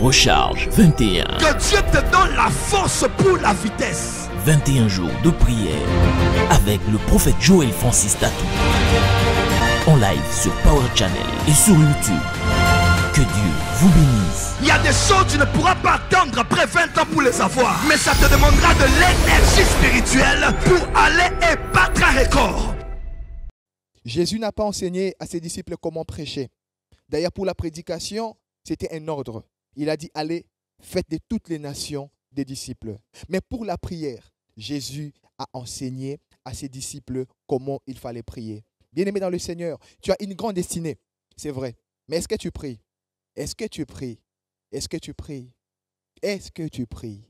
Recharge 21. Que Dieu te donne la force pour la vitesse. 21 jours de prière avec le prophète Joël Francis Tatou. En live sur Power Channel et sur YouTube. Que Dieu vous bénisse. Il y a des choses que tu ne pourras pas attendre après 20 ans pour les avoir. Mais ça te demandera de l'énergie spirituelle pour aller et battre un record. Jésus n'a pas enseigné à ses disciples comment prêcher. D'ailleurs, pour la prédication, c'était un ordre. Il a dit, allez, faites de toutes les nations des disciples. Mais pour la prière, Jésus a enseigné à ses disciples comment il fallait prier. Bien-aimé dans le Seigneur, tu as une grande destinée, c'est vrai. Mais est-ce que tu pries? Est-ce que tu pries? Est-ce que tu pries? Est-ce que tu pries?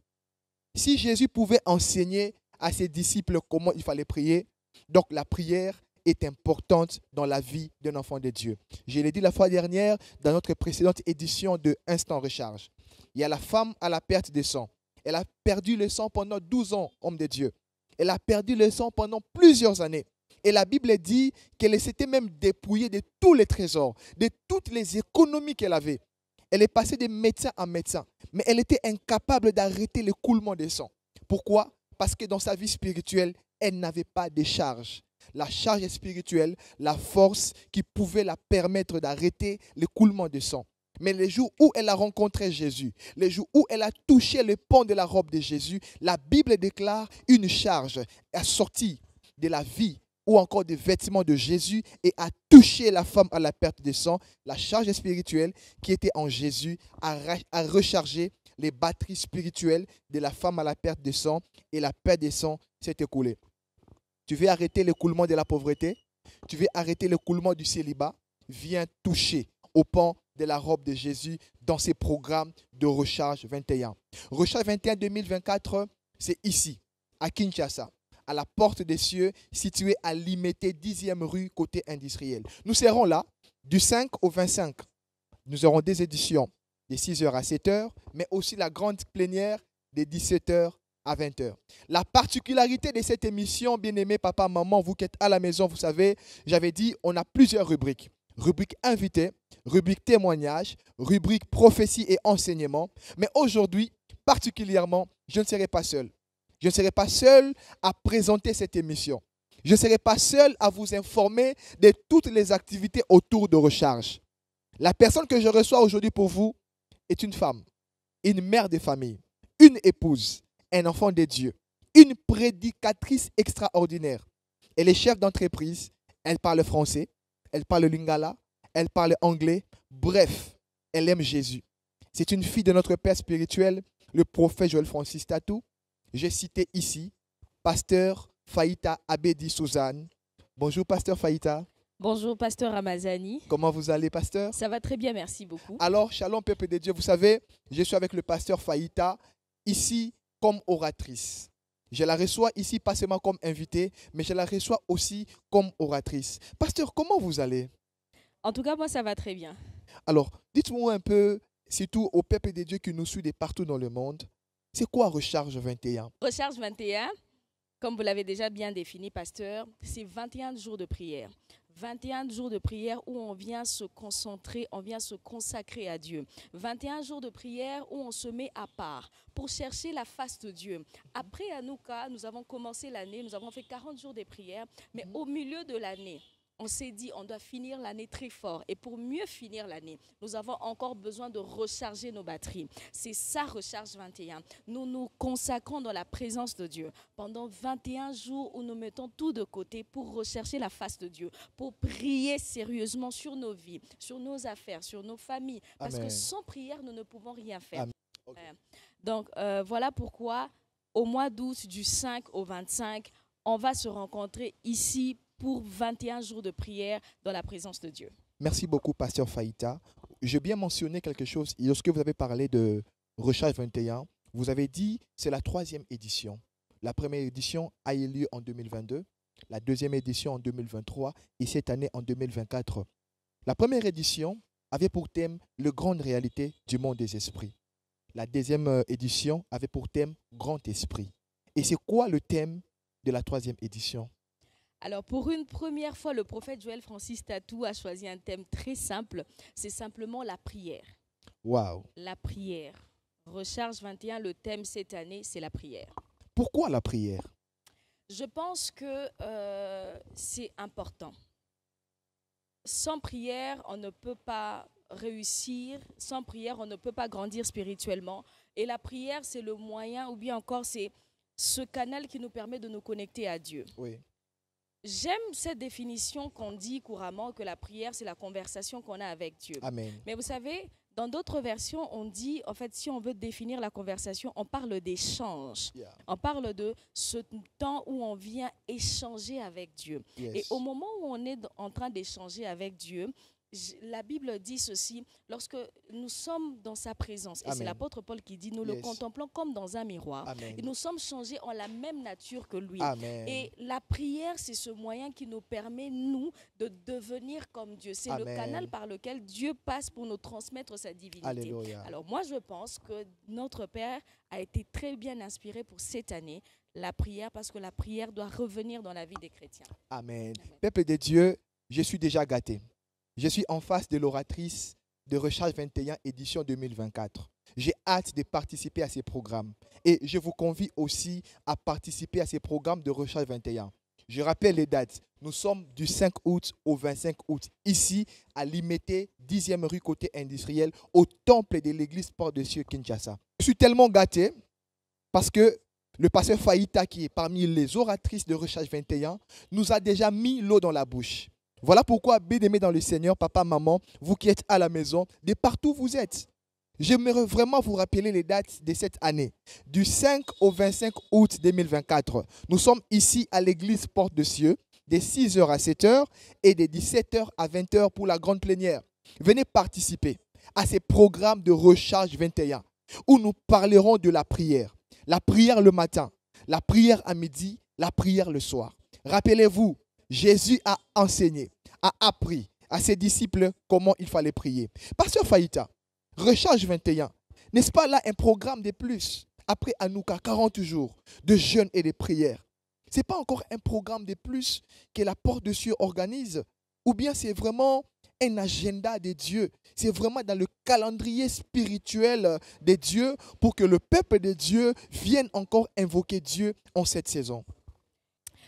Si Jésus pouvait enseigner à ses disciples comment il fallait prier, donc la prière est importante dans la vie d'un enfant de Dieu. Je l'ai dit la fois dernière dans notre précédente édition de Instant Recharge. Il y a la femme à la perte de sang. Elle a perdu le sang pendant 12 ans, homme de Dieu. Elle a perdu le sang pendant plusieurs années. Et la Bible dit qu'elle s'était même dépouillée de tous les trésors, de toutes les économies qu'elle avait. Elle est passée de médecin en médecin, mais elle était incapable d'arrêter l'écoulement de sang. Pourquoi? Parce que dans sa vie spirituelle, elle n'avait pas de charge. La charge spirituelle, la force qui pouvait la permettre d'arrêter l'écoulement de sang. Mais les jours où elle a rencontré Jésus, les jours où elle a touché le pan de la robe de Jésus, la Bible déclare une charge est sortie de la vie ou encore des vêtements de Jésus et a touché la femme à la perte de sang. La charge spirituelle qui était en Jésus a rechargé les batteries spirituelles de la femme à la perte de sang et la perte de sang s'est écoulée. Tu veux arrêter l'écoulement de la pauvreté? Tu veux arrêter l'écoulement du célibat? Viens toucher au pan de la robe de Jésus dans ces programmes de Recharge 21. Recharge 21 2024, c'est ici, à Kinshasa, à la porte des cieux, située à Limete, 10e rue, côté industriel. Nous serons là du 5 au 25. Nous aurons des éditions de 6h à 7h, mais aussi la grande plénière de 17h à 20h. La particularité de cette émission, bien-aimé papa, maman, vous qui êtes à la maison, vous savez, j'avais dit, on a plusieurs rubriques. Rubrique invité, rubrique témoignage, rubrique prophétie et enseignement. Mais aujourd'hui, particulièrement, je ne serai pas seul. Je ne serai pas seul à présenter cette émission. Je ne serai pas seul à vous informer de toutes les activités autour de Recharge. La personne que je reçois aujourd'hui pour vous est une femme, une mère de famille, une épouse, un enfant de Dieu, une prédicatrice extraordinaire. Elle est chef d'entreprise, elle parle français, elle parle lingala, elle parle anglais. Bref, elle aime Jésus. C'est une fille de notre père spirituel, le prophète Joël Francis Tatou. J'ai cité ici pasteur Faïta Abedi Suzanne. Bonjour pasteur Faïta. Bonjour pasteur Ramazani. Comment vous allez pasteur? Ça va très bien, merci beaucoup. Alors, shalom peuple de Dieu, vous savez, je suis avec le pasteur Faïta ici comme oratrice. Je la reçois ici pas seulement comme invitée, mais je la reçois aussi comme oratrice. Pasteur, comment vous allez? En tout cas, moi, ça va très bien. Alors, dites-moi un peu, surtout au peuple de Dieu qui nous suit de partout dans le monde, c'est quoi Recharge 21? Recharge 21, comme vous l'avez déjà bien défini, pasteur, c'est 21 jours de prière. 21 jours de prière où on vient se concentrer, on vient se consacrer à Dieu. 21 jours de prière où on se met à part pour chercher la face de Dieu. Après Hanouka, nous avons commencé l'année, nous avons fait 40 jours de prière, mais au milieu de l'année, on s'est dit on doit finir l'année très fort. Et pour mieux finir l'année, nous avons encore besoin de recharger nos batteries. C'est ça, Recharge 21. Nous nous consacrons dans la présence de Dieu pendant 21 jours où nous mettons tout de côté pour rechercher la face de Dieu, pour prier sérieusement sur nos vies, sur nos affaires, sur nos familles. Parce Amen. que sans prière, nous ne pouvons rien faire. Amen. Okay. Donc, voilà pourquoi au mois d'août, du 5 au 25, on va se rencontrer ici pour 21 jours de prière dans la présence de Dieu. Merci beaucoup, pasteur Faïta. J'ai bien mentionné quelque chose. Lorsque vous avez parlé de Recharge 21, vous avez dit que c'est la 3e édition. La première édition a eu lieu en 2022, la deuxième édition en 2023 et cette année en 2024. La première édition avait pour thème le grande réalité du monde des esprits. La deuxième édition avait pour thème grand esprit. Et c'est quoi le thème de la 3e édition? Alors, pour une première fois, le prophète Joël Francis Tatou a choisi un thème très simple. C'est simplement la prière. Waouh. La prière. Recharge 21, le thème cette année, c'est la prière. Pourquoi la prière? Je pense que c'est important. Sans prière, on ne peut pas réussir. Sans prière, on ne peut pas grandir spirituellement. Et la prière, c'est le moyen, ou bien encore, c'est ce canal qui nous permet de nous connecter à Dieu. Oui. J'aime cette définition qu'on dit couramment, que la prière, c'est la conversation qu'on a avec Dieu. Amen. Mais vous savez, dans d'autres versions, on dit, en fait, si on veut définir la conversation, on parle d'échange. Yeah. On parle de ce temps où on vient échanger avec Dieu. Yes. Et au moment où on est en train d'échanger avec Dieu, la Bible dit ceci, lorsque nous sommes dans sa présence, et Amen. c'est l'apôtre Paul qui dit, nous le Yes. contemplons comme dans un miroir, Amen. et nous sommes changés en la même nature que lui. Amen. Et la prière, c'est ce moyen qui nous permet, nous, de devenir comme Dieu. C'est le Amen. canal par lequel Dieu passe pour nous transmettre sa divinité. Alléluia. Alors moi, je pense que notre Père a été très bien inspiré pour cette année, la prière, parce que la prière doit revenir dans la vie des chrétiens. Amen. Peuple de Dieu, je suis déjà gâté. Je suis en face de l'oratrice de Recharge 21, édition 2024. J'ai hâte de participer à ces programmes. Et je vous convie aussi à participer à ces programmes de Recharge 21. Je rappelle les dates. Nous sommes du 5 août au 25 août, ici à Limete, 10e rue côté industriel, au temple de l'église Porte de Cieux, Kinshasa. Je suis tellement gâté parce que le pasteur Faïta, qui est parmi les oratrices de Recharge 21, nous a déjà mis l'eau dans la bouche. Voilà pourquoi, bien-aimés dans le Seigneur, papa, maman, vous qui êtes à la maison, de partout où vous êtes, j'aimerais vraiment vous rappeler les dates de cette année. Du 5 au 25 août 2024, nous sommes ici à l'église Porte de Cieux, de 6h à 7h et de 17h à 20h pour la grande plénière. Venez participer à ces programmes de Recharge 21 où nous parlerons de la prière. La prière le matin, la prière à midi, la prière le soir. Rappelez-vous, Jésus a enseigné, a appris à ses disciples comment il fallait prier. Pasteur Faïta, Recharge 21, n'est-ce pas là un programme de plus? Après Hanouka, 40 jours de jeûne et de prière. Ce n'est pas encore un programme de plus que la Porte de Cieux organise? Ou bien c'est vraiment un agenda de Dieu? C'est vraiment dans le calendrier spirituel de Dieu pour que le peuple de Dieu vienne encore invoquer Dieu en cette saison?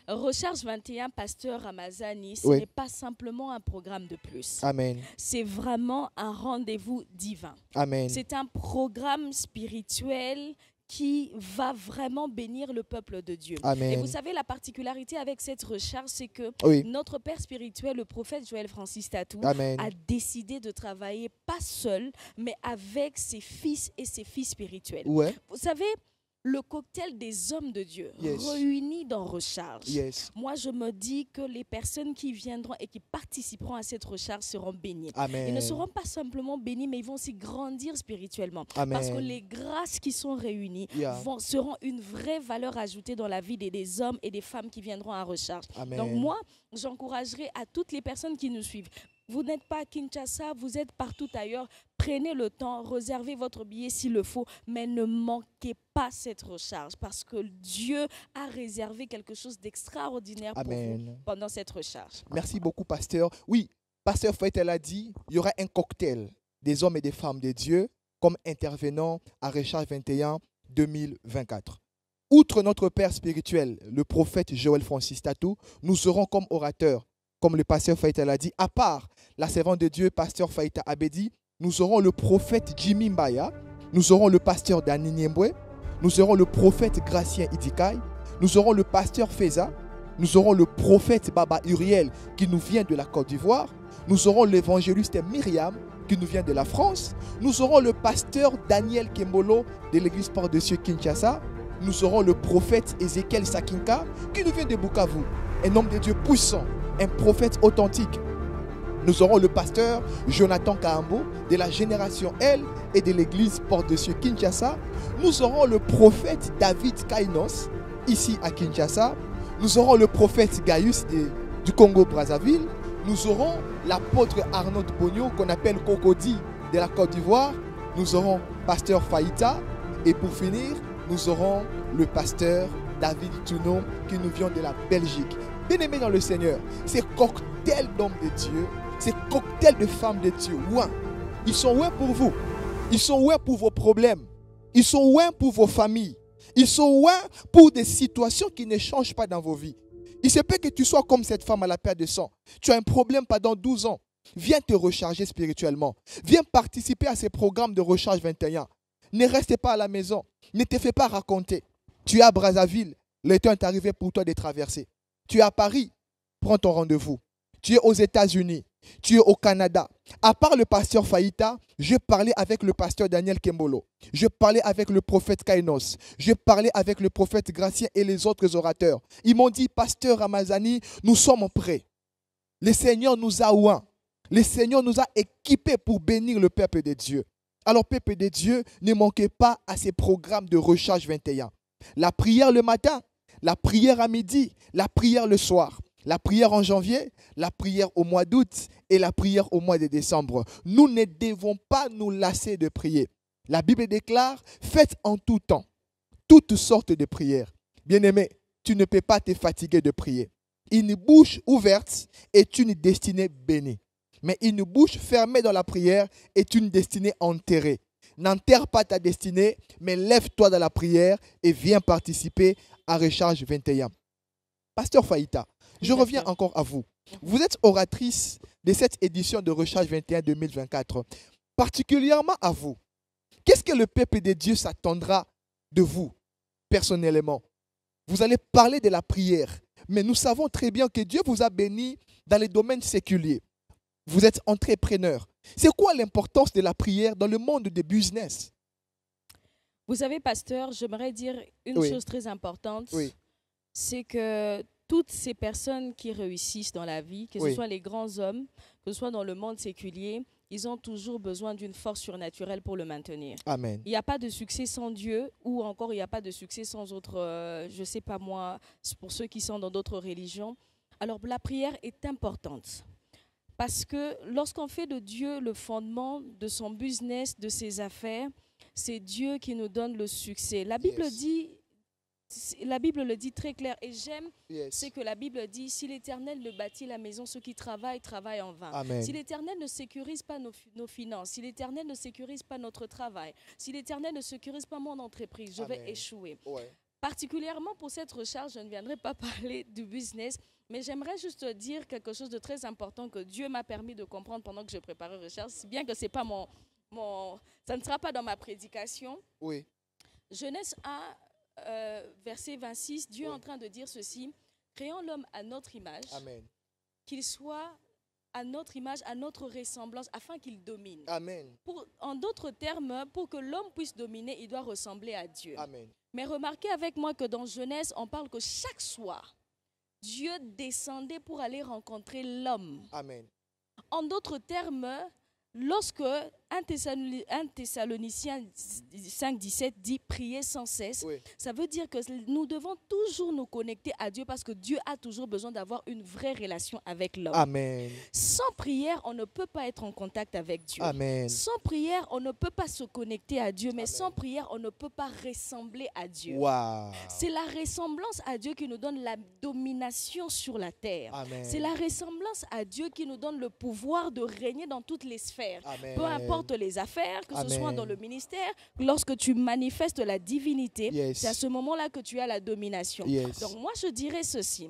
Recharge 21, pasteur Ramazani, ce Oui. n'est pas simplement un programme de plus. Amen. C'est vraiment un rendez-vous divin. Amen. C'est un programme spirituel qui va vraiment bénir le peuple de Dieu. Amen. Et vous savez, la particularité avec cette recharge, c'est que Oui. notre père spirituel, le prophète Joël Francis Tatou, Amen. a décidé de travailler pas seul, mais avec ses fils et ses filles spirituels. Ouais. Vous savez, le cocktail des hommes de Dieu Yes. réunis dans Recharge. Yes. Moi, je me dis que les personnes qui viendront et qui participeront à cette recharge seront bénies. Amen. Ils ne seront pas simplement bénis, mais ils vont aussi grandir spirituellement. Amen. Parce que les grâces qui sont réunies Yeah. seront une vraie valeur ajoutée dans la vie des hommes et des femmes qui viendront à recharge. Amen. Donc moi, j'encouragerai à toutes les personnes qui nous suivent. Vous n'êtes pas à Kinshasa, vous êtes partout ailleurs. Prenez le temps, réservez votre billet s'il le faut, mais ne manquez pas cette recharge parce que Dieu a réservé quelque chose d'extraordinaire pour vous Amen. pendant cette recharge. Merci beaucoup, pasteur. Oui, pasteur Faït, elle a dit, il y aura un cocktail des hommes et des femmes de Dieu comme intervenants à Recharge 21 2024. Outre notre père spirituel, le prophète Joël Francis Tatou, nous serons comme orateurs, comme le pasteur Faït, elle a dit, à part la servante de Dieu, pasteur Faïta Abedi, nous aurons le prophète Jimmy Mbaya, nous aurons le pasteur Dani Niembwe, nous aurons le prophète Gracien Idikai, nous aurons le pasteur Feza, nous aurons le prophète Baba Uriel qui nous vient de la Côte d'Ivoire, nous aurons l'évangéliste Myriam qui nous vient de la France, nous aurons le pasteur Daniel Kembolo de l'église Porte de Cieux Kinshasa, nous aurons le prophète Ézéchiel Sakinka qui nous vient de Bukavu, un homme de Dieu puissant, un prophète authentique. Nous aurons le pasteur Jonathan Kahambo de la génération L et de l'église Porte de Cieux Kinshasa. Nous aurons le prophète David Kainos ici à Kinshasa. Nous aurons le prophète Gaius du Congo-Brazzaville. Nous aurons l'apôtre Arnaud Bogno qu'on appelle Cocody de la Côte d'Ivoire. Nous aurons pasteur Faïta. Et pour finir, nous aurons le pasteur David Touno qui nous vient de la Belgique. Bien-aimés dans le Seigneur, ces cocktails d'hommes de Dieu, ces cocktails de femmes de Dieu, ouais, ils sont ouais pour vous. Ils sont ouins pour vos problèmes. Ils sont ouins pour vos familles. Ils sont ouins pour des situations qui ne changent pas dans vos vies. Il se peut que tu sois comme cette femme à la perte de sang. Tu as un problème pendant 12 ans. Viens te recharger spirituellement. Viens participer à ces programmes de recharge 21. Ne reste pas à la maison. Ne te fais pas raconter. Tu es à Brazzaville. Le temps est arrivé pour toi de traverser. Tu es à Paris. Prends ton rendez-vous. Tu es aux États-Unis. Tu es au Canada. À part le pasteur Faïta, je parlais avec le pasteur Daniel Kembolo. Je parlais avec le prophète Kainos. Je parlais avec le prophète Gratien et les autres orateurs. Ils m'ont dit, pasteur Ramazani, nous sommes prêts. Le Seigneur nous a oints. Le Seigneur nous a équipés pour bénir le peuple de Dieu. Alors, peuple de Dieu, ne manquez pas à ces programmes de recharge 21. La prière le matin, la prière à midi, la prière le soir. La prière en janvier, la prière au mois d'août et la prière au mois de décembre. Nous ne devons pas nous lasser de prier. La Bible déclare, faites en tout temps toutes sortes de prières. Bien-aimé, tu ne peux pas te fatiguer de prier. Une bouche ouverte est une destinée bénie. Mais une bouche fermée dans la prière est une destinée enterrée. N'enterre pas ta destinée, mais lève-toi dans la prière et viens participer à Recharge 21. Pasteur Faïta, je reviens encore à vous. Vous êtes oratrice de cette édition de Recharge 21 2024. Particulièrement à vous. Qu'est-ce que le peuple de Dieu s'attendra de vous, personnellement? Vous allez parler de la prière. Mais nous savons très bien que Dieu vous a béni dans les domaines séculiers. Vous êtes entrepreneur. C'est quoi l'importance de la prière dans le monde du business? Vous savez, pasteur, j'aimerais dire une chose très importante. Oui. C'est que toutes ces personnes qui réussissent dans la vie, que ce soit les grands hommes, que ce soit dans le monde séculier, ils ont toujours besoin d'une force surnaturelle pour le maintenir. Amen. Il n'y a pas de succès sans Dieu, ou encore il n'y a pas de succès sans autre, je ne sais pas moi, pour ceux qui sont dans d'autres religions. Alors la prière est importante. Parce que lorsqu'on fait de Dieu le fondement de son business, de ses affaires, c'est Dieu qui nous donne le succès. La Bible dit... La Bible le dit très clair et j'aime, c'est que la Bible dit, si l'Éternel ne bâtit la maison, ceux qui travaillent, travaillent en vain. Amen. Si l'Éternel ne sécurise pas nos finances, si l'Éternel ne sécurise pas notre travail, si l'Éternel ne sécurise pas mon entreprise, je vais échouer. Particulièrement pour cette recharge, je ne viendrai pas parler du business, mais j'aimerais juste dire quelque chose de très important que Dieu m'a permis de comprendre pendant que je préparais recharge, si bien que c'est pas ça ne sera pas dans ma prédication. Oui. Genèse 1, verset 26, Dieu est en train de dire ceci, créons l'homme à notre image, qu'il soit à notre image, à notre ressemblance, afin qu'il domine. Amen. En d'autres termes, pour que l'homme puisse dominer, il doit ressembler à Dieu. Amen. Mais remarquez avec moi que dans Genèse, on parle que chaque soir, Dieu descendait pour aller rencontrer l'homme. Amen. En d'autres termes, lorsque 1 Thessaloniciens 5,17 dit prier sans cesse, ça veut dire que nous devons toujours nous connecter à Dieu parce que Dieu a toujours besoin d'avoir une vraie relation avec l'homme. Amen. Sans prière, on ne peut pas être en contact avec Dieu. Amen. Sans prière, on ne peut pas se connecter à Dieu, mais sans prière, on ne peut pas ressembler à Dieu. Wow. C'est la ressemblance à Dieu qui nous donne la domination sur la terre. C'est la ressemblance à Dieu qui nous donne le pouvoir de régner dans toutes les sphères. Amen. Peu importe les affaires, que ce soit dans le ministère, lorsque tu manifestes la divinité, c'est à ce moment-là que tu as la domination. Donc moi, je dirais ceci.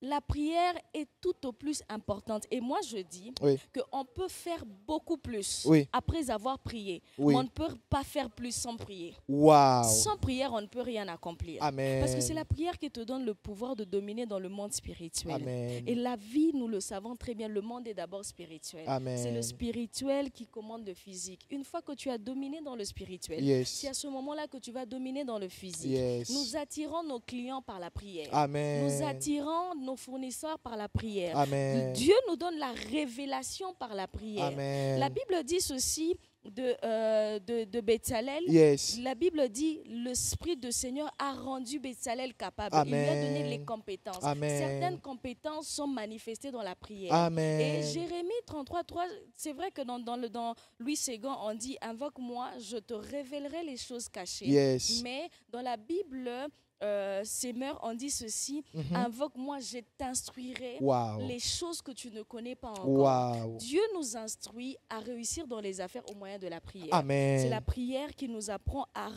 La prière est tout au plus importante. Et moi, je dis qu'on peut faire beaucoup plus après avoir prié. Mais on ne peut pas faire plus sans prier. Wow. Sans prière, on ne peut rien accomplir. Amen. Parce que c'est la prière qui te donne le pouvoir de dominer dans le monde spirituel. Amen. Et la vie, nous le savons très bien, le monde est d'abord spirituel. C'est le spirituel qui commande le physique. Une fois que tu as dominé dans le spirituel, c'est à ce moment-là que tu vas dominer dans le physique. Nous attirons nos clients par la prière. Amen. Nous attirons nos fournisseurs par la prière. Amen. Dieu nous donne la révélation par la prière. Amen. La Bible dit ceci de Bétzalel. La Bible dit l'Esprit du Seigneur a rendu Bétzalel capable. Il lui a donné les compétences. Certaines compétences sont manifestées dans la prière. Et Jérémie 33:3, c'est vrai que dans Louis Séguin, on dit « Invoque-moi, je te révélerai les choses cachées ». Mais dans la Bible, ces mœurs ont dit ceci, invoque-moi, je t'instruirai Wow. les choses que tu ne connais pas encore. Wow. Dieu nous instruit à réussir dans les affaires au moyen de la prière. Amen. C'est la prière qui nous apprend à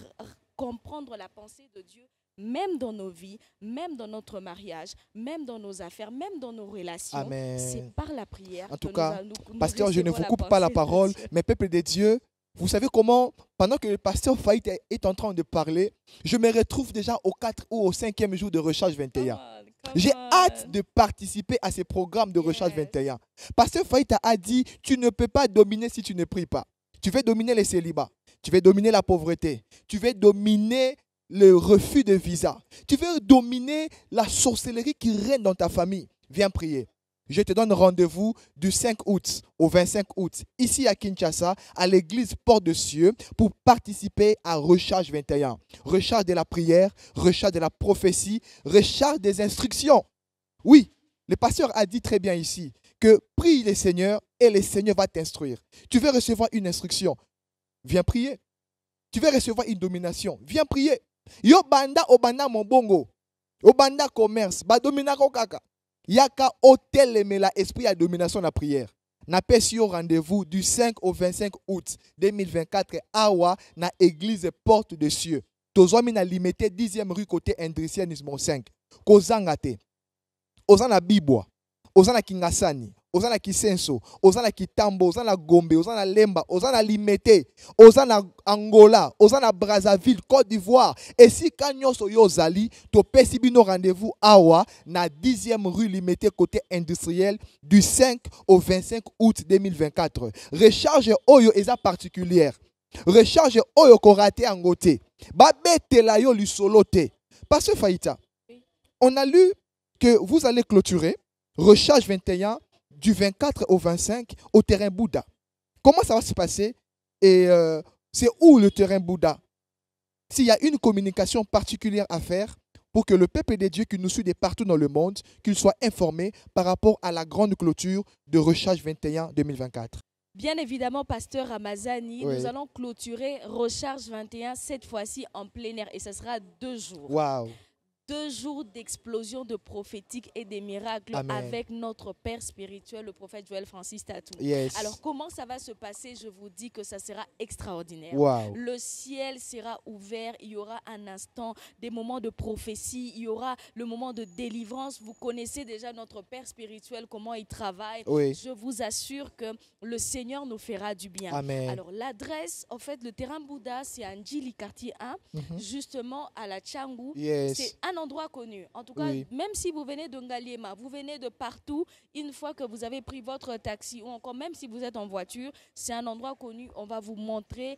comprendre la pensée de Dieu, même dans nos vies, même dans notre mariage, même dans nos affaires, même dans nos relations. Amen. C'est par la prière En que tout cas, nous pasteur, je ne recevons vous coupe pas la pensée de parole, Dieu. mais peuple de Dieu, vous savez comment, pendant que le pasteur Faït est en train de parler, je me retrouve déjà au 4 ou au 5e jour de Recharge 21. J'ai hâte de participer à ces programmes de Recharge 21. Pasteur Faït a dit, tu ne peux pas dominer si tu ne pries pas. Tu veux dominer les célibats, tu veux dominer la pauvreté, tu veux dominer le refus de visa, tu veux dominer la sorcellerie qui règne dans ta famille. Viens prier. Je te donne rendez-vous du 5 août au 25 août, ici à Kinshasa, à l'église Porte de Cieux, pour participer à Recharge 21. Recharge de la prière, recharge de la prophétie, recharge des instructions. Oui, le pasteur a dit très bien ici que prie le Seigneur et le Seigneur va t'instruire. Tu veux recevoir une instruction, viens prier. Tu veux recevoir une domination, viens prier. Yo banda obanda mobongo, obanda commerce, ba domina kaka. Yaka hôtel mais la esprit à domination la prière. Na pesi au rendez-vous du 5 au 25 août 2024 awa na église Porte de Cieux. Tozwami na limité 10e rue côté Indricien Nismon 5. Kozanga te. Ozana Bibwa, ozana Kingasani, ozana Kisenso, ozana Kitambo, ozana Gombe, ozana Lemba, ozana Limete, ozana Angola, ozana Brazzaville, Côte d'Ivoire. Et si Kanyoso Yozali, to pesi bino rendez-vous awa na 10e rue Limete côté industriel du 5 au 25 août 2024. Recharge oyo eza particulière. Recharge oyo korate angote. Babete la yo lisolote. Parce que Faïta, on a lu que vous allez clôturer Recharge 21 du 24 au 25 au terrain Bouddha. Comment ça va se passer? Et c'est où le terrain Bouddha? S'il y a une communication particulière à faire pour que le peuple de Dieu qui nous suit de partout dans le monde, qu'il soit informé par rapport à la grande clôture de Recharge 21 2024. Bien évidemment, pasteur Ramazani, Oui. nous allons clôturer Recharge 21 cette fois-ci en plein air et ce sera 2 jours. Waouh! 2 jours d'explosion de prophétique et des miracles Amen. avec notre père spirituel, le prophète Joël Francis Tatou. Yes. Alors, comment ça va se passer? Je vous dis que ça sera extraordinaire. Wow. Le ciel sera ouvert, il y aura un instant, des moments de prophétie, il y aura le moment de délivrance. Vous connaissez déjà notre père spirituel, comment il travaille. Oui. Je vous assure que le Seigneur nous fera du bien. Amen. Alors, l'adresse, en fait, le terrain Bouddha, c'est à Ndjili, quartier 1, justement à la Tchangou. Yes. C'est un endroit connu. En tout cas, Oui. même si vous venez de Ngaliema, vous venez de partout, une fois que vous avez pris votre taxi ou encore même si vous êtes en voiture, c'est un endroit connu. On va vous montrer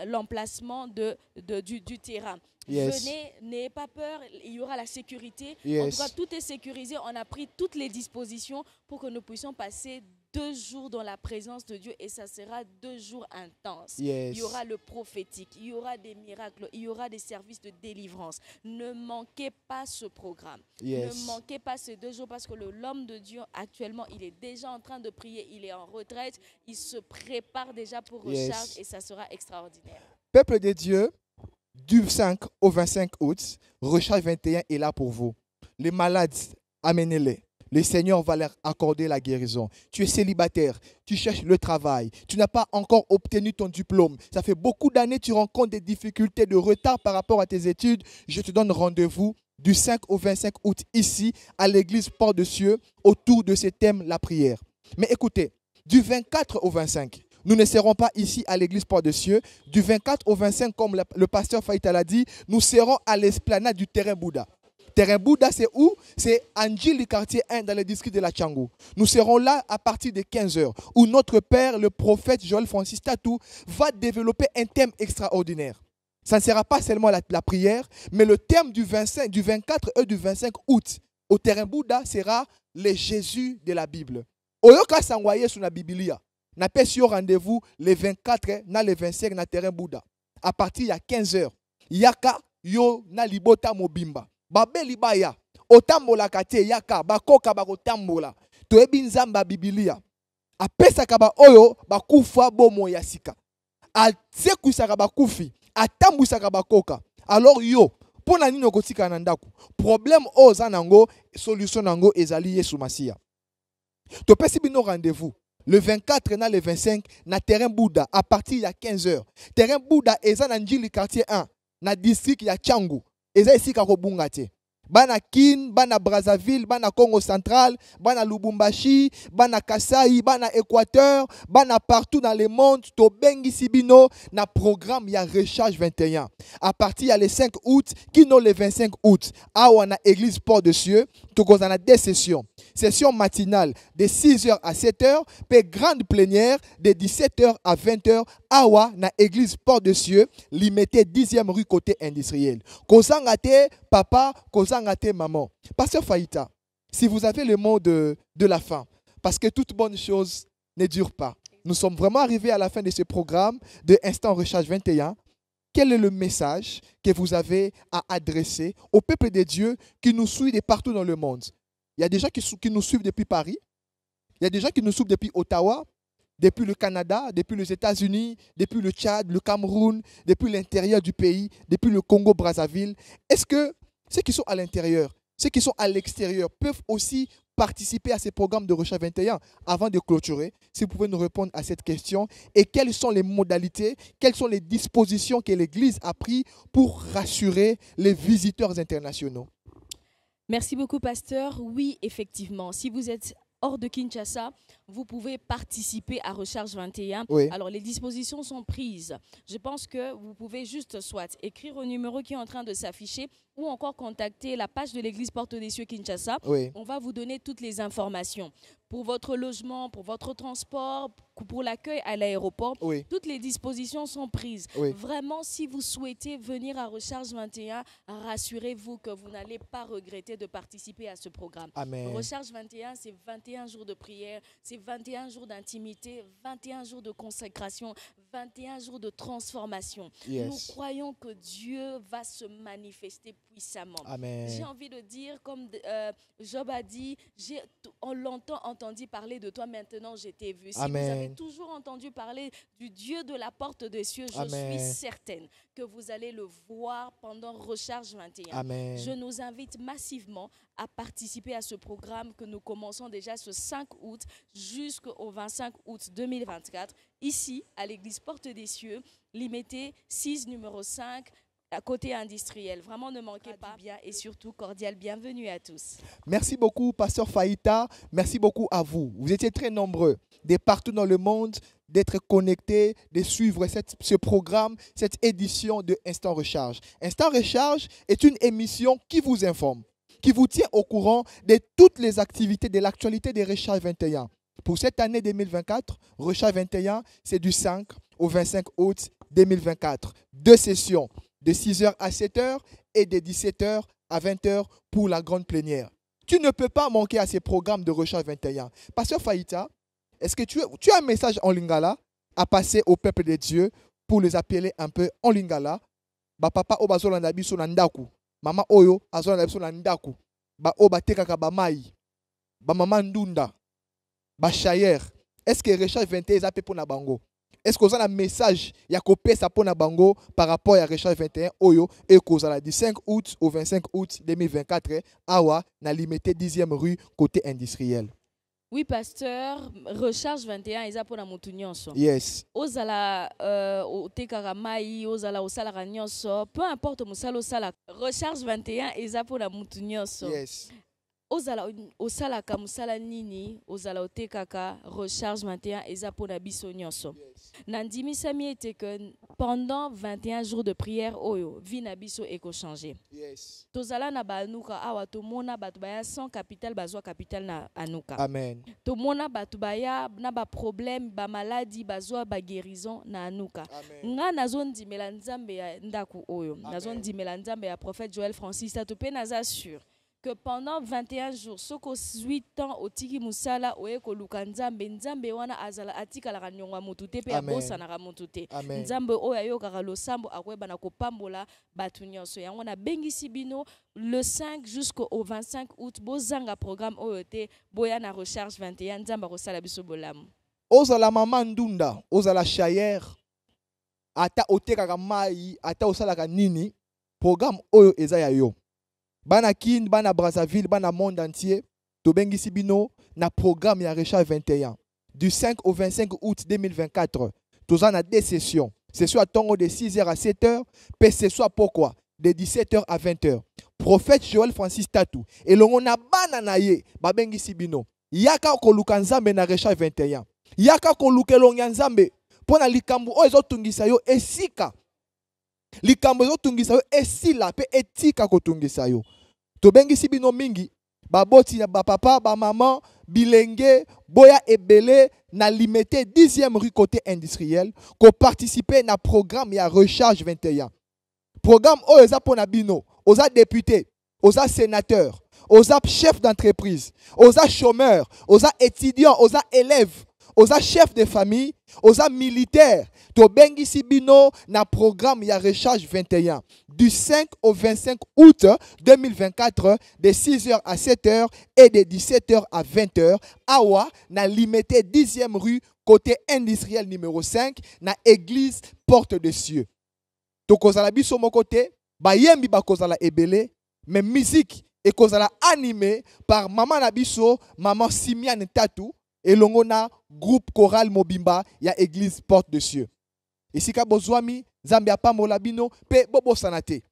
l'emplacement du terrain. Yes. Venez, n'ayez pas peur, il y aura la sécurité. En Yes. tout cas, tout est sécurisé. On a pris toutes les dispositions pour que nous puissions passer 2 jours dans la présence de Dieu et ça sera 2 jours intenses. Yes. Il y aura le prophétique, il y aura des miracles, il y aura des services de délivrance. Ne manquez pas ce programme. Yes. Ne manquez pas ces 2 jours parce que l'homme de Dieu actuellement, il est déjà en train de prier, il est en retraite, il se prépare déjà pour Yes. recharge et ça sera extraordinaire. Peuple de Dieu, du 5 au 25 août, Recharge 21 est là pour vous. Les malades, amenez-les. Le Seigneur va leur accorder la guérison. Tu es célibataire, tu cherches le travail, tu n'as pas encore obtenu ton diplôme. Ça fait beaucoup d'années que tu rencontres des difficultés de retard par rapport à tes études. Je te donne rendez-vous du 5 au 25 août ici à l'église Porte de Cieux autour de ce thème, la prière. Mais écoutez, du 24 au 25, nous ne serons pas ici à l'église Porte de Cieux. Du 24 au 25, comme le pasteur Faïta l'a dit, nous serons à l'esplanade du terrain Bouddha. Terrain Bouddha, c'est où? C'est Ndjili, quartier 1, dans le district de la Tchangou. Nous serons là à partir de 15h, où notre père, le prophète Joël Francis Tatou, va développer un thème extraordinaire. Ça ne sera pas seulement la prière, mais le thème du 24 et du 25 août au terrain Bouddha sera le Jésus de la Bible. Oyoka sangwaye sur la Biblia. N'a pas sur rendez-vous les 24 na les 25 na terrain Bouddha. À partir de 15h, yaka yo na libota mobimba. Babeli baya otambola kate yaka bakoka bakotambola toyebi nzamba Biblia. Apesaka ba oyo bakufa bomo ya sika. Atsekusaka bakufi, atambusaka bakoka. Alors yo Pour la nini okotika na ndako. Problème oza nango, solution nango ezali Yesu Masia. To pesi bino rendez-vous. Le 24 na le 25 na terrain Bouddha à partir de 15h. Terrain Bouddha eza na Njili quartier 1 na district ya Changu. Eza ici ka kobunga te. Bana Kin, bana Brazzaville, bana Congo Central, bana Lubumbashi, bana Kasai, bana Équateur, bana partout dans le monde, to bengi sibino na programme ya Recharge 21. À partir le 5 août, kino le 25 août, awa na église Port de Cieux, to kozana deux sessions. Session matinale de 6h à 7h, puis grande plénière de 17h à 20h, awa na église Port de Cieux, limité 10e rue côté industriel. Kozangate papa, kozangate maman. Pasteur Faïta, si vous avez le mot de la fin, parce que toute bonne chose ne dure pas. Nous sommes vraiment arrivés à la fin de ce programme de Instant Recharge 21. Quel est le message que vous avez à adresser au peuple de Dieu qui nous suit de partout dans le monde? Il y a des gens qui nous suivent depuis Paris. Il y a des gens qui nous suivent depuis Ottawa, depuis le Canada, depuis les États-Unis, depuis le Tchad, le Cameroun, depuis l'intérieur du pays, depuis le Congo-Brazzaville. Est-ce que ceux qui sont à l'intérieur, ceux qui sont à l'extérieur peuvent aussi participer à ces programmes de Recharge 21? Avant de clôturer, si vous pouvez nous répondre à cette question et quelles sont les modalités, quelles sont les dispositions que l'Église a prises pour rassurer les visiteurs internationaux? Merci beaucoup, pasteur. Oui, effectivement, si vous êtes hors de Kinshasa, vous pouvez participer à Recharge 21. Oui. Alors, les dispositions sont prises. Je pense que vous pouvez juste soit écrire au numéro qui est en train de s'afficher ou encore contacter la page de l'église Porte des Cieux Kinshasa. Oui. On va vous donner toutes les informations. Pour votre logement, pour votre transport, pour l'accueil à l'aéroport, Oui. toutes les dispositions sont prises. Oui. Vraiment, si vous souhaitez venir à Recharge 21, rassurez-vous que vous n'allez pas regretter de participer à ce programme. Amen. Recharge 21, c'est 21 jours de prière, c'est 21 jours d'intimité, 21 jours de consécration, 21 jours de transformation. Yes. Nous croyons que Dieu va se manifester puissamment. Amen. J'ai envie de dire, comme Job a dit, on longtemps entendu parler de toi, maintenant je t'ai vu. Si Amen. vous avez toujours entendu parler du Dieu de la porte des cieux, je Amen. suis certaine que vous allez le voir pendant Recharge 21. Amen. Je nous invite massivement à participer à ce programme que nous commençons déjà ce 5 août jusqu'au 25 août 2024, ici à l'église Porte des Cieux, limité 6 numéro 5, à côté industriel. Vraiment, ne manquez pas. Bien et surtout, cordial bienvenue à tous. Merci beaucoup, Pasteur Faïta. Merci beaucoup à vous. Vous étiez très nombreux, de partout dans le monde, d'être connectés, de suivre ce programme, cette édition de Instant Recharge. Instant Recharge est une émission qui vous informe, qui vous tient au courant de toutes les activités de l'actualité de Recharge 21. Pour cette année 2024, Recharge 21, c'est du 5 au 25 août 2024. 2 sessions de 6h à 7h et de 17h à 20h pour la grande plénière. Tu ne peux pas manquer à ces programmes de Recharge 21. Pasteur Faïta, est-ce que tu as un message en lingala à passer au peuple de Dieu pour les appeler un peu en lingala? Ba papa o bazolanda biso na ndaku, mama oyo azolanda biso na ndaku, ba o batekaka ba mai, ba mama ndunda, ba chayer. Est-ce que Recharge 21 est appelé pour na bango? Est-ce que vous avez un message ya kopesa pona bango par rapport à Recharge 21 oyo et kozala du 5 août au 25 août 2024 awa na limité 10e rue côté industriel? Oui, pasteur, Recharge 21 eza pona mutu nyonso. Yes. Ozala otekaka mai, ozala osalaka nyonso, peu importe musala osala. Recharge 21 eza pona mutu nyonso. Yes. Ozala osalaka musala nini, ozala otekaka Recharge 21 eza pona biso nyonso. Nandimisami ete que pendant 21 jours de prière oyo, vie na biso eko changer. Yes. Tozala na banuka awa tomona batu baya sans capital bazwa capital na anuka. Amen. Tomona batu baya na ba problème ba maladie bazwa ba guérison na anuka. Amen. Nga nazondimela nzambe ya ndaku oyo. Nazondimela nzambe ya prophète Joël Francis Tatope naza sûr que pendant 21 jours, soko 8 ans otiki musala oyeko luka nzambe nzambe wana azala atika la nyonga mutute pe abosa na mutute nzambe oya yokaka losambo akweba na kopambola batu nyonso yango na bengisi bino le 5 jusqu'au 25 août bozanga programme oyote boya na Recharge 21 nzamba kosala biso bolamu. Ozala mama ndunda, ozala chayer, ata otekaka mai, ata osalaka nini, programme oyo eza ya yo. Bana Kin, bana Brazzaville, bana monde entier, tobengi sibino na programme ya Recharge 21. Du 5 au 25 août 2024, toza na deux sessions. Session à tongo de 6h à 7h, puis session à pourquoi de 17h à 20h. Prophète Joël Francis Tatou et longo na bana na ye babengi sibino. Yaka ko luka nzambe na Recharge 21. Yaka ko lukelonga nzambe pona likambo o ezotungisa yo esika. Likambo ezotungisa yo esila pe etika kotungisa yo. Tobengi sibino mingi baboti ba papa ba maman bilenge boya ebele na limité 10e rue côté industriel ko participer na programme ya Recharge 21. Programme o eza pona bino, oza député, oza sénateur, oza chef d'entreprise, oza chômeur, oza étudiant, oza élève, oza chef de famille, oza militaire. To bengi sibino na programme ya Recharge 21 du 5 au 25 août 2024 de 6h à 7h et de 17h à 20h. Awa na limité 10e rue côté industriel numéro 5 na église Porte de Cieux. To kozala biso mo côté bayembi ba kozala ebele mais musique et kozala animé par maman na biso maman Simiane Tatou et longona groupe choral Mobimba ya église Porte de Cieux. Ici ka bozwami Zambia pamola bino pe bobo sanate.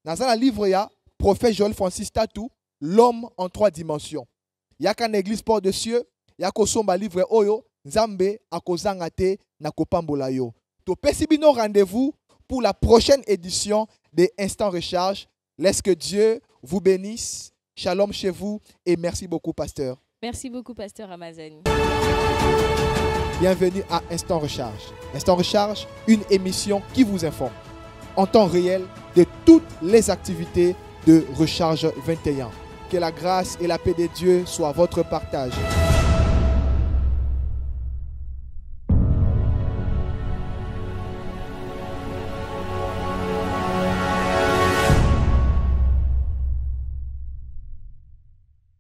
Dans un livre ya prophète Joël Francis Tatou, l'homme en 3 dimensions. Yaka na église Porte de Cieux, yako somba livre oyo Nzambe akozanga te na kopambola yo. To pesi bino rendez-vous pour la prochaine édition des Instants Recharge. Laisse que Dieu vous bénisse. Shalom chez vous et merci beaucoup, pasteur. Merci beaucoup, pasteur Ramazani. Bienvenue à Instant Recharge. Instant Recharge, une émission qui vous informe en temps réel de toutes les activités de Recharge 21. Que la grâce et la paix de Dieu soient votre partage.